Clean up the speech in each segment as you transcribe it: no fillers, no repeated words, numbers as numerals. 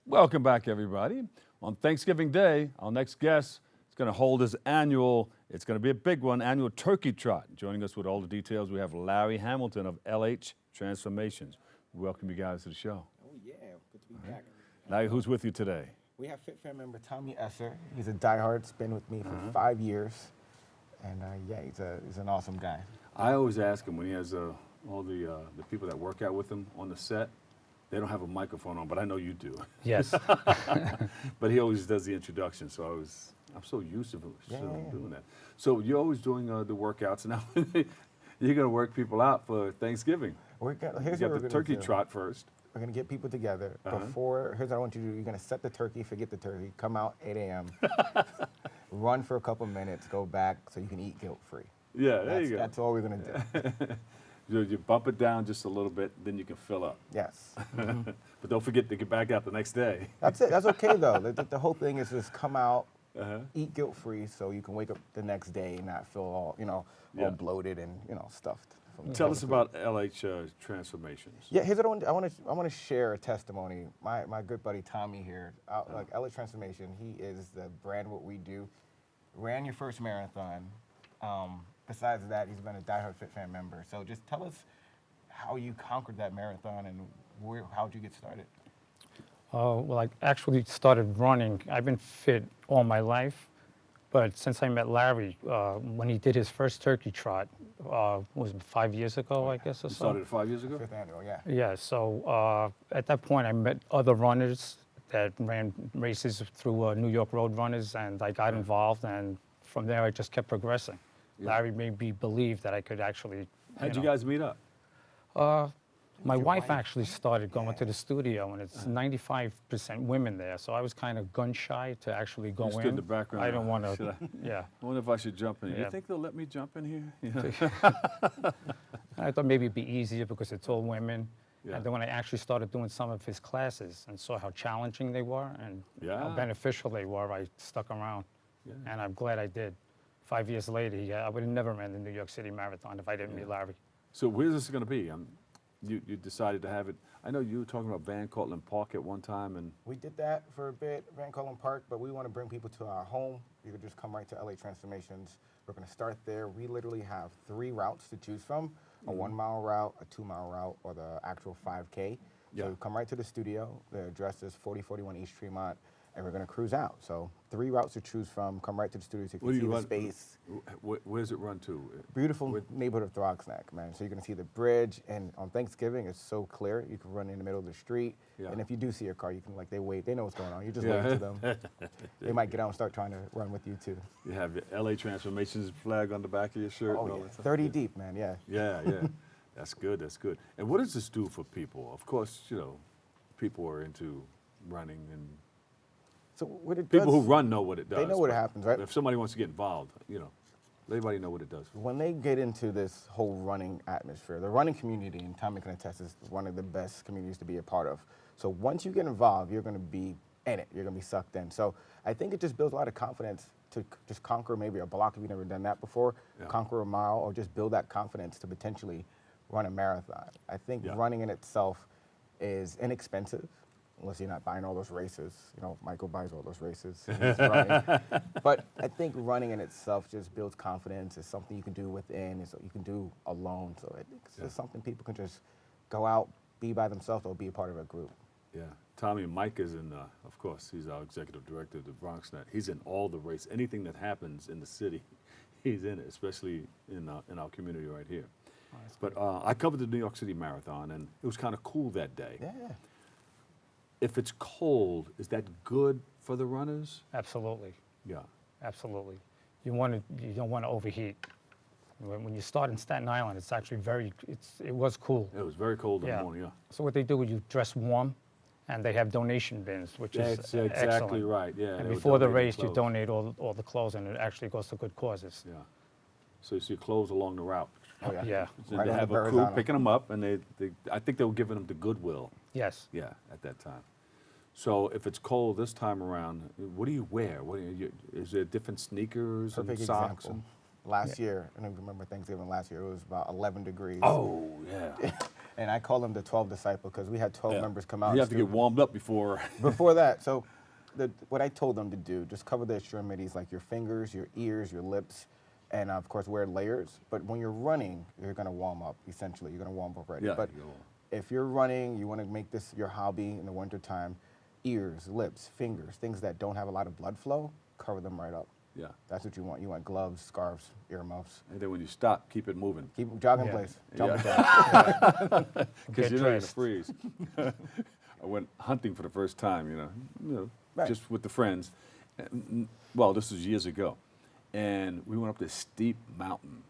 Welcome back, everybody. On Thanksgiving Day, our next guest is going to hold his annual, it's going to be a big one, annual Turkey Trot. Joining us with all the details, we have Larry Hamilton of LH Transformations. Welcome you guys to the show. Oh yeah, good to be back. Larry, who's with you today? We have Fit Fan member Tommy Esser. He's a diehard. He's been with me for 5 years, and yeah, he's an awesome guy. I always ask him when he has all the people that work out with him on the set. They don't have a microphone on, but I know you do. Yes. But he always does the introduction, so I'm so used to doing that. So you're always doing the workouts, and now you're going to work people out for Thanksgiving. Here's You what got the turkey trot first. We're gonna get people together before. Here's what I want you to do. You're gonna set the turkey, forget the turkey, come out 8 a.m., run for a couple minutes, go back so you can eat guilt-free. Yeah, there you go. That's all we're gonna do. You bump it down just a little bit, then you can fill up. Yes. But don't forget to get back out the next day. That's it. That's okay though. The whole thing is just come out, eat guilt-free, so you can wake up the next day and not feel all all bloated and stuffed. Tell us about LH Transformations. Yeah, here's what I want to share a testimony. My good buddy Tommy here, like LH Transformation, he is the brand of what we do. Ran your first marathon. Besides that, he's been a diehard Fit Fan member. So just tell us how you conquered that marathon and how'd you get started? Well, I actually started running. I've been fit all my life, but since I met Larry, when he did his first Turkey Trot, was it 5 years ago, I guess, or You so? started 5 years ago? Fifth annual, yeah. Yeah, so at that point, I met other runners that ran races through New York Road Runners, and I got involved, and from there, I just kept progressing. Yeah. Larry made me believe that I could actually, How'd you guys meet up? My wife actually started going to the studio, and it's 95% women there. So I was kind of gun shy to actually go You stood in. in the background. I don't want to. Yeah. I wonder if I should jump in. Yeah. You think they'll let me jump in here? I thought maybe it'd be easier because it's all women. Yeah. And then when I actually started doing some of his classes and saw how challenging they were and how beneficial they were, I stuck around. Yeah. And I'm glad I did. 5 years later, I would have never ran the New York City Marathon if I didn't meet Larry. So where's this going to be? You decided to have it. I know you were talking about Van Cortlandt Park at one time, and We did that for a bit, Van Cortlandt Park, but we want to bring people to our home. You could just come right to LA Transformations. We're going to start there. We literally have 3 routes to choose from, a 1 mile route, a 2 mile route, or the actual 5K. Yeah. So come right to the studio. The address is 4041 East Tremont, and we're going to cruise out. So 3 routes to choose from. Come right to the studio so you Where do can see you the run- space. where's it run to? Beautiful neighborhood of Throgsneck, man. So you're gonna see the bridge, and on Thanksgiving it's so clear. You can run in the middle of the street, Yeah. and if you do see a car, you can they wait. They know what's going on. You just wave to them. They might get out and start trying to run with you too. You have your LA Transformations flag on the back of your shirt. Oh and all yeah, that stuff? 30 deep, man. Yeah. Yeah, yeah. That's good. That's good. And what does this do for people? Of course, people are into running, and So what it people does, who run know what it does. they know what but happens, right? If somebody wants to get involved, everybody know what it does. When they get into this whole running atmosphere, the running community, and Tommy can attest, is one of the best communities to be a part of. So once you get involved, you're going to be in it. You're going to be sucked in. So I think it just builds a lot of confidence to just conquer maybe a block if you've never done that before, Yeah. conquer a mile, or just build that confidence to potentially run a marathon. I think Yeah. running in itself is inexpensive, unless you're not buying all those races. Michael buys all those races. And he's running. But I think running in itself just builds confidence. It's something you can do within. It's you can do alone. So I think it's just something people can just go out, be by themselves, or be a part of a group. Yeah. Tommy Mike is in, of course, he's our executive director of the Bronx Net. He's in all the race. Anything that happens in the city, he's in it, especially in our community right here. But I covered the New York City Marathon, and it was kind of cool that day. Yeah. If it's cold, is that good for the runners? Absolutely. Yeah. Absolutely. You don't want to overheat. When you start in Staten Island, it's actually it was cool. It was very cold in the morning, yeah. So what they do is you dress warm, and they have donation bins, which That's is exactly excellent. right, yeah. And they were before the donating race, you clothes. donate all the clothes, and it actually goes to good causes. Yeah. So you see clothes along the route. Oh yeah. Yeah. And Right they on have the a crew Verrazano. picking them up, and I think they were giving them to Goodwill. Yes. Yeah, at that time. So if it's cold this time around, what do you wear? Is there different sneakers Perfect and socks? example. Last year, I don't remember Thanksgiving last year, it was about 11 degrees. Oh, yeah. And I call them the 12 disciple because we had 12 Yeah. members come out. You and have to get still- warmed up before. Before that, so what I told them to do, just cover the extremities like your fingers, your ears, your lips, and of course wear layers. But when you're running, you're gonna warm up, essentially. You're gonna warm up already. Yeah, But you go. if you're running, you wanna make this your hobby in the wintertime, ears, lips, fingers, things that don't have a lot of blood flow, cover them right up. Yeah. That's what you want. You want gloves, scarves, earmuffs. And then when you stop, keep it moving. Keep jogging Yeah. place. Jumping Yeah. jacks. Because Get you're not gonna dressed. freeze. I went hunting for the first time, you know, Right. just with the friends. Well, this was years ago. And we went up this steep mountain.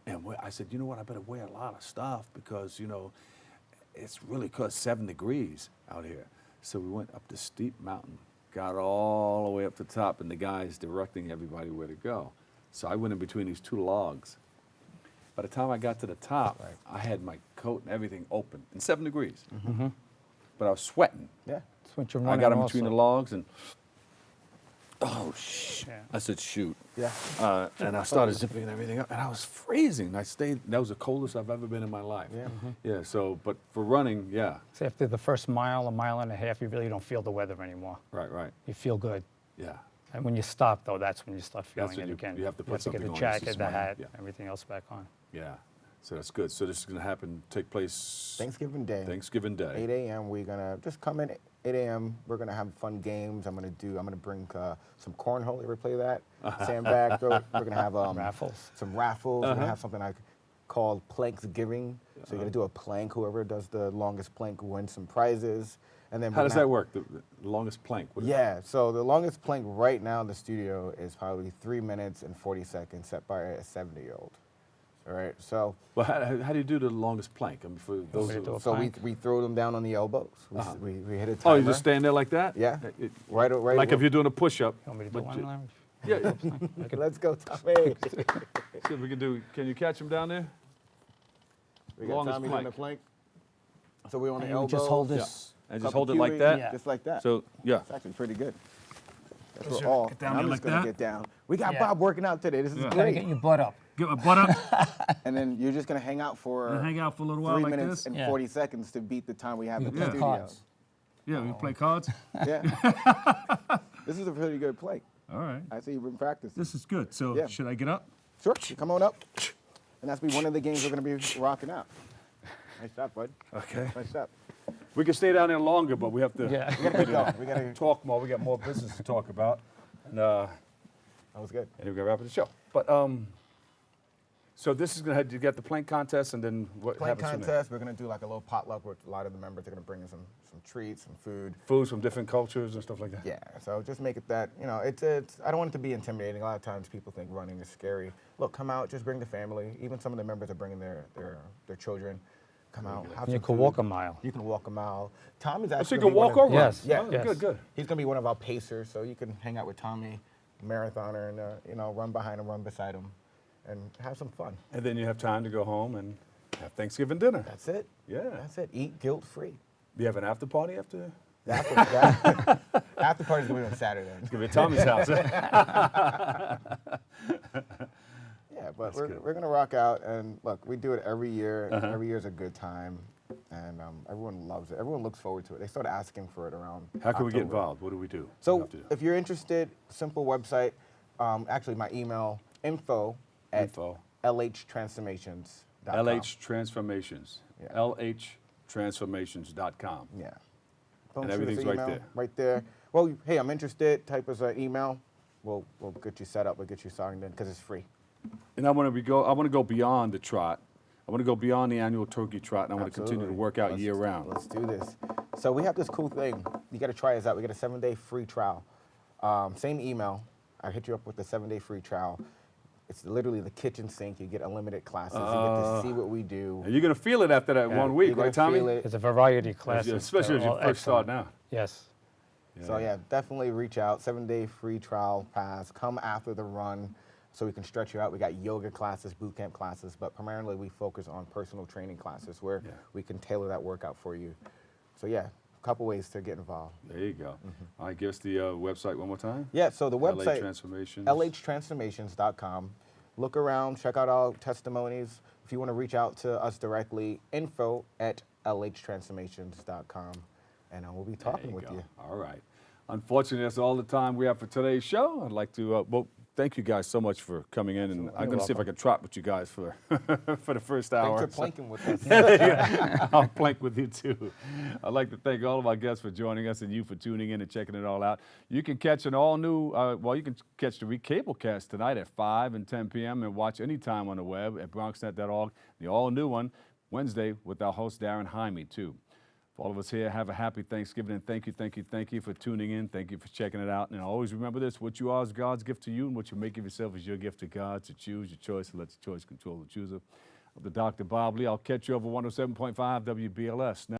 And I said, you know what, I better wear a lot of stuff because, you know, it's really 7 degrees out here. So we went up this steep mountain, got all the way up to the top, and the guy's directing everybody where to go. So I went in between these two logs. By the time I got to the top, Right. I had my coat and everything open, in 7 degrees. Mm-hmm. But I was sweating. Yeah. That's what you're I running got in between the also. logs and, oh, shit. Yeah. I said, shoot. Yeah. And I started zipping everything up, and I was freezing. I stayed, that was the coldest I've ever been in my life. Yeah. Yeah, so, but for running, yeah, So after the first mile, a mile and a half, you really don't feel the weather anymore. right, You feel good. yeah. And when you stop, though, that's when you start That's feeling when it you- again. you have to put get something the on, it's jacket, just the money, hat, yeah. everything else back on. Yeah, so that's good. So this is going to take place Thanksgiving Day. Thanksgiving Day. 8 a.m. We're gonna just come in 8 a.m. We're gonna have fun games. I'm gonna bring some cornhole. You ever play that? Sandbag throw. We're gonna have Raffles. some raffles. We're Uh-huh. gonna have something like called Planksgiving. So you're gonna do a plank. Whoever does the longest plank wins some prizes. And then How we're does gonna that work? The longest plank? What is- Yeah. So the longest plank right now in the studio is probably 3 minutes and 40 seconds, set by a 70-year-old. All right. So. Well, how do you do the longest plank? I mean, for those me to who- do a So plank? we throw them down on the elbows. Uh-huh. We hit a Oh, timer. you just stand there like that? Yeah. It- Right. like if you're doing a push-up. You want me to do but one, you- Larry? Yeah, Okay, let's go, Tommy. see if we can do. Can you catch him down there? We got Longest Tommy doing the plank. So we're on the And we elbows. just hold this. And just couple hold it like cuties, that. Yeah. Just like that. So yeah. It's actually pretty good. That's Sure. what all. Get down and I'm there just like gonna that. get down. We got Yeah. Bob working out today. This is Yeah. Gotta great. get your butt up. Get my butt up And then you're just gonna hang out for and hang out for a little while 3 like minutes this. and Yeah. 40 seconds to beat the time we have in the Yeah. studio. Cards. Yeah, we play cards. Yeah. This is a pretty good play. All right. I see you've been practicing. This is good. So Yeah. should I get up? Sure. Come on up. And that's be one of the games we're gonna be rocking out. Nice shot, bud. Okay. Nice shot. We can stay down there longer, but we have to Yeah. We gotta get going. We gotta. talk more. We got more business to talk about, and That was good. we're gonna wrap up the show. But so this is gonna have you get the plank contest, and then what Plank happens from there? contest. We're gonna do like a little potluck where a lot of the members are gonna bring in some treats, some food. Foods from different cultures and stuff like that. Yeah. So just make it that it's. I don't want it to be intimidating. A lot of times people think running is scary. Look, come out. Just bring the family. Even some of the members are bringing their children. Come out. Have You some can walk food. a mile. You can walk a mile. Tommy's So actually you gonna can be one walk of- or run? Yes. Yeah. Oh, Yes. Good, good. He's gonna be one of our pacers, so you can hang out with Tommy, marathoner, and run behind him, run beside him, and have some fun. And then you have time to go home and have Thanksgiving dinner. That's it. Yeah. That's it. Eat guilt free. You have an after party after? After party's gonna be on Saturday. It's gonna be at Tommy's house. Yeah, but good. we're gonna rock out, and look, we do it every year. And every year is a good time, and everyone loves it. Everyone looks forward to it. They start asking for it around. How can we get October. involved? What do we do? What do we So have to do? if you're interested, simple website. Actually, my email info at Info. lhtransformations.com. LH Transformations. Yeah. LHtransformations.com. Yeah. And Boom, shoot us everything's an right email, there. Right there. Well, hey, I'm interested. Type us an email. We'll get you set up. We'll get you signed in because it's free. And I want to go beyond the trot. I want to go beyond the annual Turkey Trot, and I want to continue to Absolutely. work out Let's- year round. Let's do this. So we have this cool thing. You got to try us out. We got a 7-day free trial. Same email. I hit you up with the 7-day free trial. It's literally the kitchen sink. You get unlimited classes. You get to see what we do. And you're going to feel it after that Yeah, 1 week, you're gonna right, Tommy? feel it. It's a variety of classes. Especially as They're you all first start excellent. now. Yes. So yeah, definitely reach out. 7-day free trial pass. Come after the run so we can stretch you out. We got yoga classes, boot camp classes, but primarily we focus on personal training classes where Yeah. we can tailor that workout for you. So yeah, a couple ways to get involved. There you go. All right, give us the website one more time. Yeah, so the LA website, Transformations. lhtransformations.com. Look around, check out our testimonies. if you want to reach out to us directly, info@lhtransformations.com, and we'll be talking with you. All right. Unfortunately, that's all the time we have for today's show. I'd like to, well, thank you guys so much for coming in, and I'm going to see if I can trot with you guys for for the first hour. Thanks for planking with us. I'll plank with you too. I'd like to thank all of our guests for joining us and you for tuning in and checking it all out. You can catch an all new, you can catch the Recablecast tonight at 5 and 10 p.m. and watch anytime on the web at bronxnet.org. The all new one Wednesday with our host Darren Jaime too. For all of us here, have a happy Thanksgiving, and thank you for tuning in. Thank you for checking it out. And always remember this: what you are is God's gift to you, and what you make of yourself is your gift to God. To choose your choice, and let your choice control the chooser. Of the Dr. Bob Lee, I'll catch you over 107.5 WBLS.